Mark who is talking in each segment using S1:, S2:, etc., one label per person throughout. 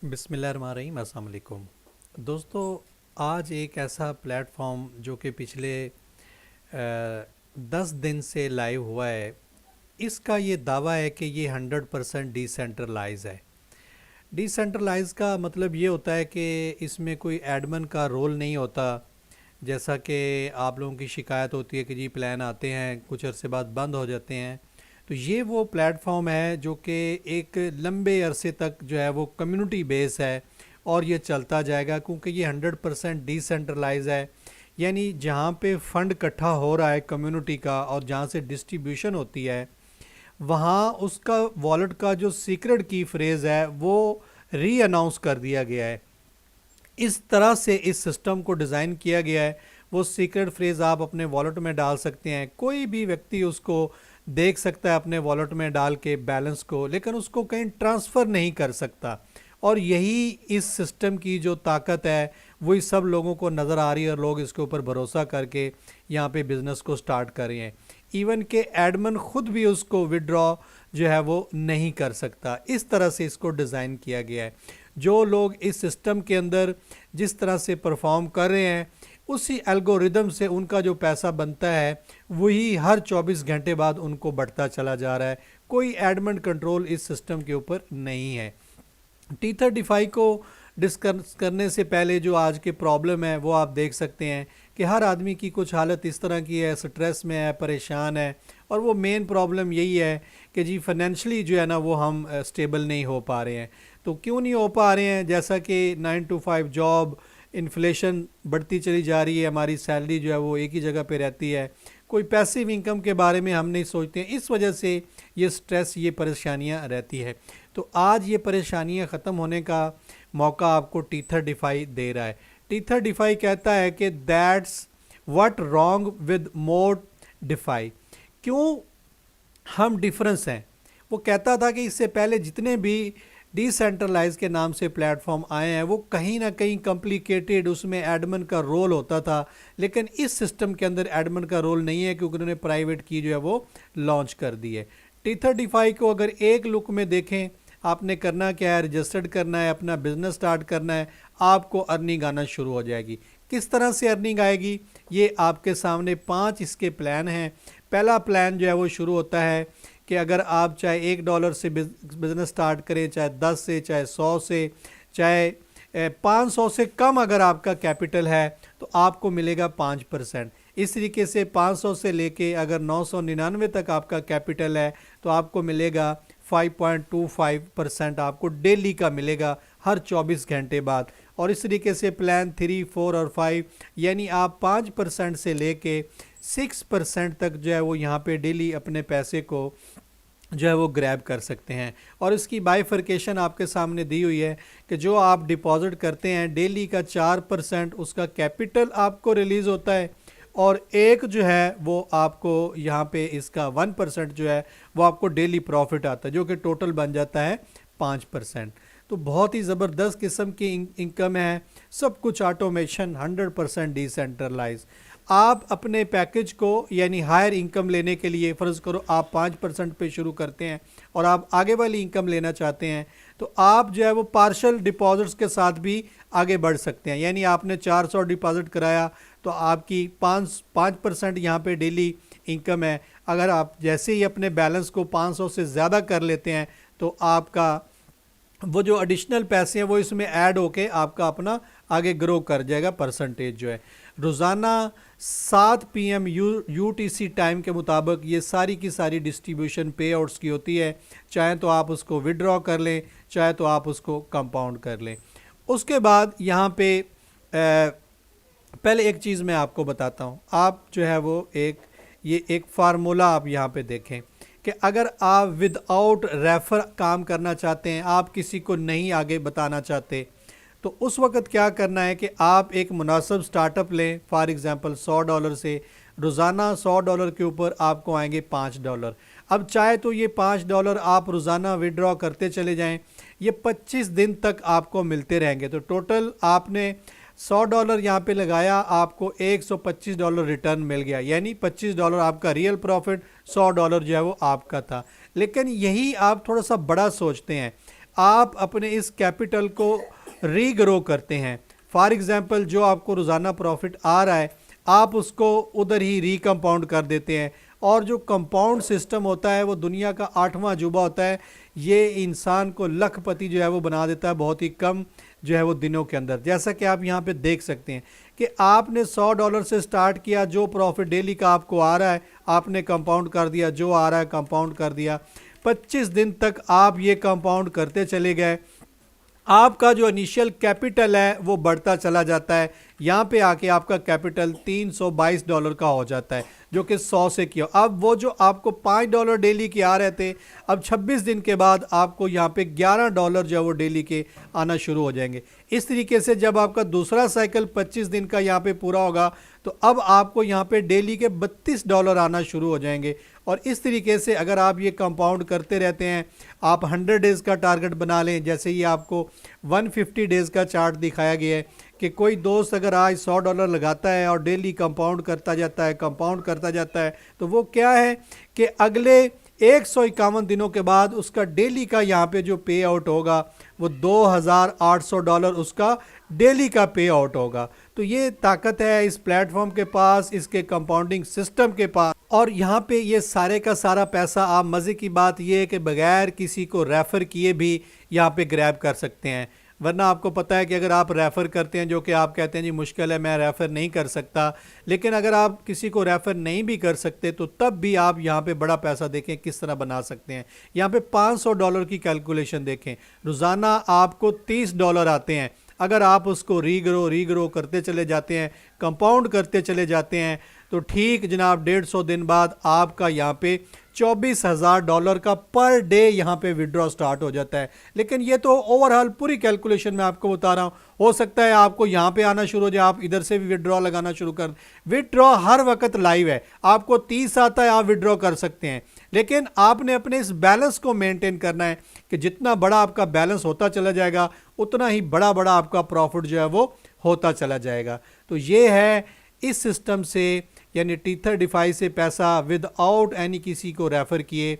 S1: बिस्मिल्लाहिर्रहमानिर्रहीम, अस्सलाम वालेकुम। दोस्तों, आज एक ऐसा प्लेटफॉर्म जो कि पिछले 10 दिन से लाइव हुआ है, इसका ये दावा है कि ये 100% डिसेंट्रलाइज है। डिसेंट्रलाइज का मतलब ये होता है कि इसमें कोई एडमिन का रोल नहीं होता। जैसा कि आप लोगों की शिकायत होती है कि जी प्लान आते हैं कुछ अरसे बाद बंद हो जाते हैं, तो ये वो प्लेटफॉर्म है जो कि एक लंबे अरसे तक जो है वो कम्युनिटी बेस है और ये चलता जाएगा, क्योंकि ये 100% डिसेंट्रलाइज है। यानी जहाँ पे फंड इकट्ठा हो रहा है कम्युनिटी का और जहाँ से डिस्ट्रीब्यूशन होती है, वहाँ उसका वॉलेट का जो सीक्रेट की फ्रेज़ है वो री अनाउंस कर दिया गया है। इस तरह से इस सिस्टम को डिज़ाइन किया गया है। वो सीक्रेट फ्रेज़ आप अपने वॉलेट में डाल सकते हैं, कोई भी व्यक्ति उसको देख सकता है अपने वॉलेट में डाल के बैलेंस को, लेकिन उसको कहीं ट्रांसफ़र नहीं कर सकता। और यही इस सिस्टम की जो ताकत है वही सब लोगों को नज़र आ रही है और लोग इसके ऊपर भरोसा करके यहाँ पे बिज़नेस को स्टार्ट कर रहे हैं। इवन के एडमिन खुद भी उसको विड्रॉ जो है वो नहीं कर सकता। इस तरह से इसको डिज़ाइन किया गया है। जो लोग इस सिस्टम के अंदर जिस तरह से परफॉर्म कर रहे हैं, उसी एल्गोरिदम से उनका जो पैसा बनता है वही हर 24 घंटे बाद उनको बढ़ता चला जा रहा है। कोई एडमिन कंट्रोल इस सिस्टम के ऊपर नहीं है। T35 को डिस्कस करने से पहले जो आज के प्रॉब्लम है वो आप देख सकते हैं कि हर आदमी की कुछ हालत इस तरह की है, स्ट्रेस में है, परेशान है। और वो मेन प्रॉब्लम यही है कि जी फाइनेंशली जो है ना वो हम स्टेबल नहीं हो पा रहे हैं। तो क्यों नहीं हो पा रहे हैं? जैसा कि 9 to 5 जॉब, इन्फ्लेशन बढ़ती चली जा रही है, हमारी सैलरी जो है वो एक ही जगह पे रहती है, कोई पैसिव इनकम के बारे में हम नहीं सोचते हैं। इस वजह से ये स्ट्रेस, ये परेशानियां रहती है। तो आज ये परेशानियां ख़त्म होने का मौका आपको T35 दे रहा है। T35 कहता है कि that's what wrong with modify. क्यों हम डिफरेंस हैं? वो कहता था कि इससे पहले जितने भी डिसेंट्रलाइज के नाम से प्लेटफॉर्म आए हैं वो कहीं ना कहीं कॉम्प्लिकेटेड, उसमें एडमिन का रोल होता था। लेकिन इस सिस्टम के अंदर एडमिन का रोल नहीं है, क्योंकि उन्होंने प्राइवेट की जो है वो लॉन्च कर दी है। T35 को अगर एक लुक में देखें, आपने करना क्या है, रजिस्टर्ड करना है, अपना बिजनेस स्टार्ट करना है, आपको अर्निंग आना शुरू हो जाएगी। किस तरह से अर्निंग आएगी? ये आपके सामने 5 इसके प्लान हैं। पहला प्लान जो है वो शुरू होता है कि अगर आप चाहे $1 से बिज़नेस स्टार्ट करें, चाहे 10 से, चाहे 100 से, चाहे 500 से कम अगर आपका कैपिटल है, तो आपको मिलेगा 5%। इस तरीके से 500 से लेके अगर 999 तक आपका कैपिटल है तो आपको मिलेगा 5.25% आपको डेली का मिलेगा हर 24 घंटे बाद। और इस तरीके से प्लान 3, 4 और 5, यानी आप 5% से लेके 6% तक जो है वो यहाँ पे डेली अपने पैसे को जो है वो ग्रैब कर सकते हैं। और इसकी बाइफर्केशन आपके सामने दी हुई है कि जो आप डिपॉजिट करते हैं डेली का 4% उसका कैपिटल आपको रिलीज़ होता है, और एक जो है वो आपको यहाँ पे इसका 1% जो है वो आपको डेली प्रॉफिट आता है, जो कि टोटल बन जाता है 5%। तो बहुत ही ज़बरदस्त किस्म की इनकम है। सब कुछ ऑटोमेशन, 100% डिसेंट्रलाइज। आप अपने पैकेज को यानी हायर इनकम लेने के लिए, फ़र्ज़ करो आप 5% पे शुरू करते हैं और आप आगे वाली इनकम लेना चाहते हैं, तो आप जो है वो पार्शल डिपॉजिट्स के साथ भी आगे बढ़ सकते हैं। यानी आपने 400 डिपॉजिट कराया तो आपकी 5% यहाँ पे डेली इनकम है। अगर आप जैसे ही अपने बैलेंस को 500 से ज़्यादा कर लेते हैं तो आपका वो जो एडिशनल पैसे हैं वो इसमें ऐड होके आपका अपना आगे ग्रो कर जाएगा परसेंटेज जो है। रोज़ाना 7 PM UTC टाइम के मुताबिक ये सारी की सारी डिस्ट्रीब्यूशन पे आउट्स की होती है। चाहे तो आप उसको विड्रॉ कर लें, चाहे तो आप उसको कंपाउंड कर लें। उसके बाद यहाँ पे पहले एक चीज़ मैं आपको बताता हूँ। आप जो है वो ये एक फार्मूला आप यहाँ पे देखें कि अगर आप विदाउट रेफर काम करना चाहते हैं, आप किसी को नहीं आगे बताना चाहते, तो उस वक़्त क्या करना है कि आप एक मुनासिब स्टार्टअप लें। फॉर एग्ज़ाम्पल $100 से रोज़ाना $100 के ऊपर आपको आएंगे $5। अब चाहे तो ये $5 आप रोज़ाना विड्रॉ करते चले जाएं, ये 25 दिन तक आपको मिलते रहेंगे। तो टोटल आपने $100 यहाँ पे लगाया, आपको $125 रिटर्न मिल गया, यानी $25 आपका रियल प्रॉफिट, $100 जो है वो आपका था। लेकिन यही आप थोड़ा सा बड़ा सोचते हैं। आप अपने इस कैपिटल को रीग्रो करते हैं। फॉर एग्जांपल जो आपको रोज़ाना प्रॉफिट आ रहा है आप उसको उधर ही रीकम्पाउंड कर देते हैं। और जो कंपाउंड सिस्टम होता है वो दुनिया का 8वां अजूबा होता है। ये इंसान को लखपति जो है वो बना देता है बहुत ही कम जो है वो दिनों के अंदर। जैसा कि आप यहाँ पे देख सकते हैं कि आपने $100 से स्टार्ट किया, जो प्रॉफिट डेली का आपको आ रहा है आपने कंपाउंड कर दिया, जो आ रहा है कंपाउंड कर दिया। 25 दिन तक आप ये कंपाउंड करते चले गए, आपका जो इनिशियल कैपिटल है वो बढ़ता चला जाता है। यहाँ पे आके आपका कैपिटल $322 का हो जाता है जो कि 100 से किया। अब वो जो आपको $5 डेली के आ रहे थे, अब 26 दिन के बाद आपको यहाँ पे $11 जो है वो डेली के आना शुरू हो जाएंगे। इस तरीके से जब आपका दूसरा साइकिल 25 दिन का यहाँ पे पूरा होगा तो अब आपको यहाँ पे डेली के $32 आना शुरू हो जाएंगे। और इस तरीके से अगर आप ये कंपाउंड करते रहते हैं, आप 100 डेज़ का टारगेट बना लें। जैसे ये आपको 150 डेज़ का चार्ट दिखाया गया है कि कोई दोस्त अगर आज $100 लगाता है और डेली कंपाउंड करता जाता है, कंपाउंड करता जाता है, तो वो क्या है कि अगले 151 दिनों के बाद उसका डेली का यहाँ पे जो पे आउट होगा वो $2800 उसका डेली का पे आउट होगा। तो ये ताकत है इस प्लेटफॉर्म के पास, इसके कंपाउंडिंग सिस्टम के पास। और यहाँ पे ये सारे का सारा पैसा आप, मज़े की बात ये है कि बगैर किसी को रेफ़र किए भी यहाँ पे ग्रैब कर सकते हैं। वरना आपको पता है कि अगर आप रेफ़र करते हैं, जो कि आप कहते हैं जी मुश्किल है मैं रेफ़र नहीं कर सकता, लेकिन अगर आप किसी को रेफ़र नहीं भी कर सकते तो तब भी आप यहाँ पे बड़ा पैसा देखें किस तरह बना सकते हैं। यहाँ पे $500 की कैलकुलेशन देखें, रोज़ाना आपको $30 आते हैं। अगर आप उसको रीग्रो करते चले जाते हैं, कंपाउंड करते चले जाते हैं, तो ठीक जनाब 150 दिन बाद आपका यहाँ पे $24,000 का पर डे यहाँ पे विड्रॉ स्टार्ट हो जाता है। लेकिन ये तो ओवरऑल पूरी कैलकुलेशन मैं आपको बता रहा हूँ। हो सकता है आपको यहाँ पे आना शुरू हो जाए, आप इधर से भी विड्रॉ लगाना शुरू कर। विड्रॉ हर वक्त लाइव है, आपको 30 आता है आप विड्रॉ कर सकते हैं, लेकिन आपने अपने इस बैलेंस को मेंटेन करना है कि जितना बड़ा आपका बैलेंस होता चला जाएगा उतना ही बड़ा बड़ा आपका प्रॉफिट जो है वो होता चला जाएगा। तो ये है इस सिस्टम से, यानी टीथर डिफाई से पैसा विदाउट एनी किसी को रेफ़र किए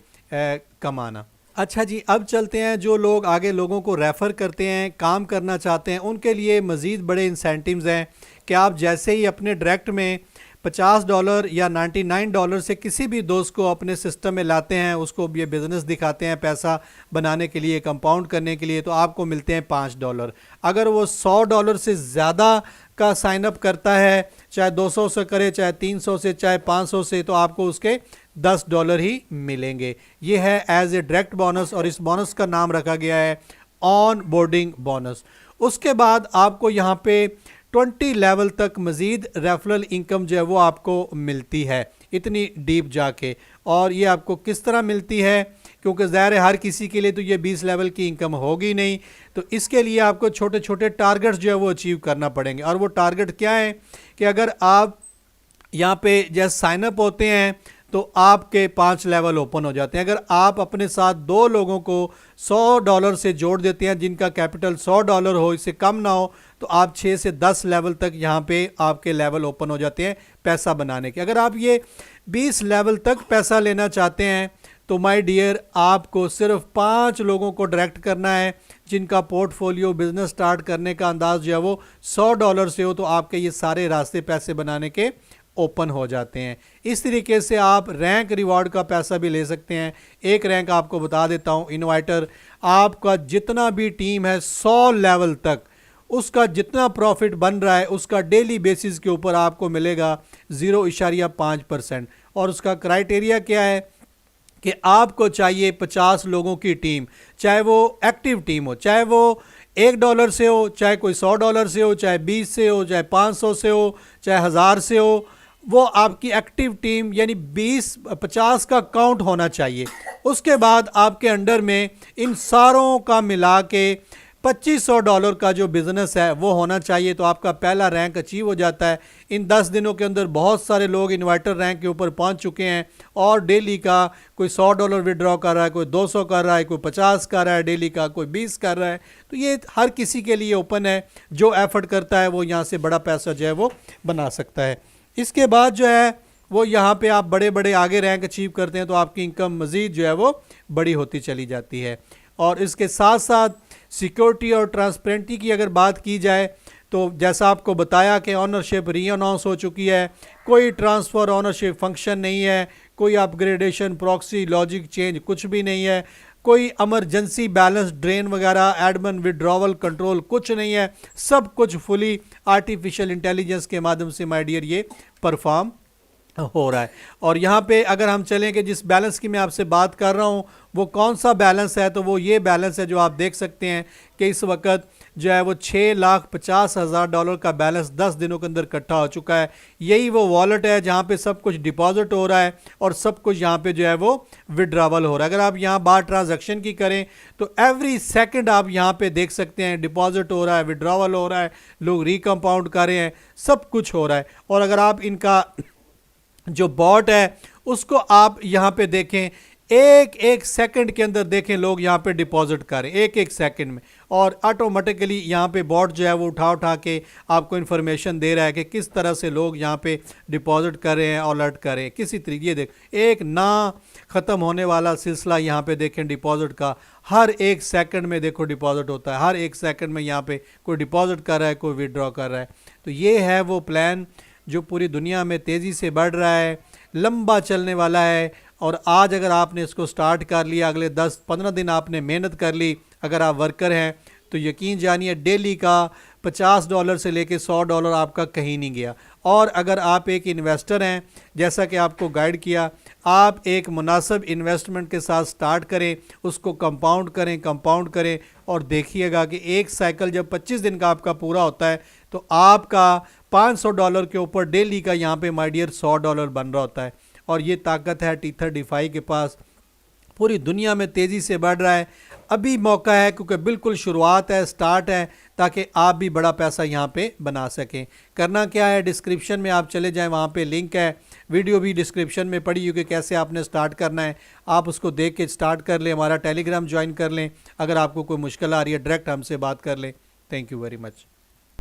S1: कमाना। अच्छा जी, अब चलते हैं जो लोग आगे लोगों को रेफ़र करते हैं, काम करना चाहते हैं, उनके लिए मज़ीद बड़े इंसेंटिव्स हैं कि आप जैसे ही अपने डायरेक्ट में $50 या $99 से किसी भी दोस्त को अपने सिस्टम में लाते हैं, उसको ये बिज़नेस दिखाते हैं पैसा बनाने के लिए, कंपाउंड करने के लिए, तो आपको मिलते हैं $5। अगर वो $100 से ज़्यादा का साइन अप करता है, चाहे 200 से करे, चाहे 300 से, चाहे 500 से, तो आपको उसके $10 ही मिलेंगे। ये है एज ए डायरेक्ट बोनस और इस बोनस का नाम रखा गया है ऑन बोर्डिंग बोनस। उसके बाद आपको यहाँ पे 20 लेवल तक मज़ीद रेफरल इनकम जो है वो आपको मिलती है इतनी डीप जाके। और ये आपको किस तरह मिलती है, क्योंकि ज़ाहिर है हर किसी के लिए तो ये 20 लेवल की इनकम होगी नहीं, तो इसके लिए आपको छोटे छोटे टारगेट्स जो है वो अचीव करना पड़ेंगे। और वो टारगेट क्या है कि अगर आप यहाँ पे जैसे साइन अप होते हैं तो आपके 5 लेवल ओपन हो जाते हैं। अगर आप अपने साथ 2 लोगों को $100 से जोड़ देते हैं जिनका कैपिटल $100 हो, इससे कम ना हो, तो आप 6 से 10 लेवल तक यहाँ पे आपके लेवल ओपन हो जाते हैं पैसा बनाने के। अगर आप ये 20 लेवल तक पैसा लेना चाहते हैं तो माय डियर आपको सिर्फ 5 लोगों को डायरेक्ट करना है जिनका पोर्टफोलियो बिजनेस स्टार्ट करने का अंदाज जो है वो $100 से हो, तो आपके ये सारे रास्ते पैसे बनाने के ओपन हो जाते हैं। इस तरीके से आप रैंक रिवॉर्ड का पैसा भी ले सकते हैं। एक रैंक आपको बता देता हूँ, इन्वाइटर आपका जितना भी टीम है 100 लेवल तक उसका जितना प्रॉफिट बन रहा है उसका डेली बेसिस के ऊपर आपको मिलेगा 0.5%। और उसका क्राइटेरिया क्या है कि आपको चाहिए 50 लोगों की टीम, चाहे वो एक्टिव टीम हो, चाहे वो $1 से हो, चाहे कोई $100 से हो, चाहे 20 से हो, चाहे 500 से हो, चाहे 1000 से हो, वो आपकी एक्टिव टीम यानी 20-50 का काउंट होना चाहिए। उसके बाद आपके अंडर में इन सारों का मिला के $2500 का जो बिज़नेस है वो होना चाहिए, तो आपका पहला रैंक अचीव हो जाता है। इन 10 दिनों के अंदर बहुत सारे लोग इन्वाइटर रैंक के ऊपर पहुंच चुके हैं और डेली का कोई $100 विड्रॉ कर रहा है, कोई 200 कर रहा है, कोई 50 कर रहा है, डेली का कोई 20 कर रहा है। तो ये हर किसी के लिए ओपन है, जो एफर्ट करता है वो यहाँ से बड़ा पैसा जो है वो बना सकता है। इसके बाद जो है वो यहाँ पे आप बड़े बड़े आगे रैंक अचीव करते हैं तो आपकी इनकम मज़ीद जो है वो बड़ी होती चली जाती है। और इसके साथ साथ सिक्योरिटी और ट्रांसपेरेंटी की अगर बात की जाए तो जैसा आपको बताया कि ऑनरशिप री अनाउंस हो चुकी है, कोई ट्रांसफ़र ऑनरशिप फंक्शन नहीं है, कोई अपग्रेडेशन प्रॉक्सी लॉजिक चेंज कुछ भी नहीं है, कोई इमरजेंसी बैलेंस ड्रेन वगैरह एडमिन विड्रॉवल कंट्रोल कुछ नहीं है, सब कुछ फुली आर्टिफिशियल इंटेलिजेंस के माध्यम से माय डियर ये परफॉर्म हो रहा है। और यहाँ पे अगर हम चलें कि जिस बैलेंस की मैं आपसे बात कर रहा हूँ वो कौन सा बैलेंस है, तो वो ये बैलेंस है जो आप देख सकते हैं कि इस वक्त जो है वो $6,50,000 का बैलेंस 10 दिनों के अंदर इकट्ठा हो चुका है। यही वो वॉलेट है जहाँ पे सब कुछ डिपॉजिट हो रहा है और सब कुछ यहाँ पे जो है वो विड्रावल हो रहा है। अगर आप यहाँ बार ट्रांजैक्शन की करें तो एवरी सेकंड आप यहाँ पे देख सकते हैं डिपॉजिट हो रहा है, विड्रावल हो रहा है, लोग रिकम्पाउंड कर रहे हैं, सब कुछ हो रहा है। और अगर आप इनका जो बॉट है उसको आप यहाँ पे देखें, एक एक सेकंड के अंदर देखें लोग यहाँ पे डिपॉजिट करें एक एक सेकंड में, और ऑटोमेटिकली यहाँ पे बॉट जो है वो उठा के आपको इन्फॉर्मेशन दे रहा है कि किस तरह से लोग यहाँ पे डिपॉजिट कर रहे हैं, अलर्ट करें किसी तरीके। देख एक ना ख़त्म होने वाला सिलसिला यहाँ पे देखें डिपॉजिट का, हर एक सेकंड में देखो डिपॉजिट होता है, हर एक सेकंड में यहाँ पे कोई डिपॉजिट कर रहा है, कोई विड्रॉ कर रहा है। तो ये है वो प्लान जो पूरी दुनिया में तेज़ी से बढ़ रहा है, लंबा चलने वाला है। और आज अगर आपने इसको स्टार्ट कर लिया, अगले 10-15 दिन आपने मेहनत कर ली, अगर आप वर्कर हैं तो यकीन जानिए डेली का $50 से लेके $100 आपका कहीं नहीं गया। और अगर आप एक इन्वेस्टर हैं, जैसा कि आपको गाइड किया, आप एक मुनासिब इन्वेस्टमेंट के साथ स्टार्ट करें, उसको कंपाउंड करें और देखिएगा कि एक साइकिल जब 25 दिन का आपका पूरा होता है तो आपका $500 के ऊपर डेली का यहाँ पे माय डियर $100 बन रहा होता है। और ये ताकत है टीथर डिफाई के पास, पूरी दुनिया में तेज़ी से बढ़ रहा है। अभी मौका है क्योंकि बिल्कुल शुरुआत है, स्टार्ट है, ताकि आप भी बड़ा पैसा यहाँ पे बना सकें। करना क्या है, डिस्क्रिप्शन में आप चले जाएं, वहाँ पे लिंक है, वीडियो भी डिस्क्रिप्शन में पड़ी हुई कि कैसे आपने स्टार्ट करना है, आप उसको देख के स्टार्ट कर लें, हमारा टेलीग्राम ज्वाइन कर लें। अगर आपको कोई मुश्किल आ रही है डायरेक्ट हमसे बात कर लें। Thank you very much.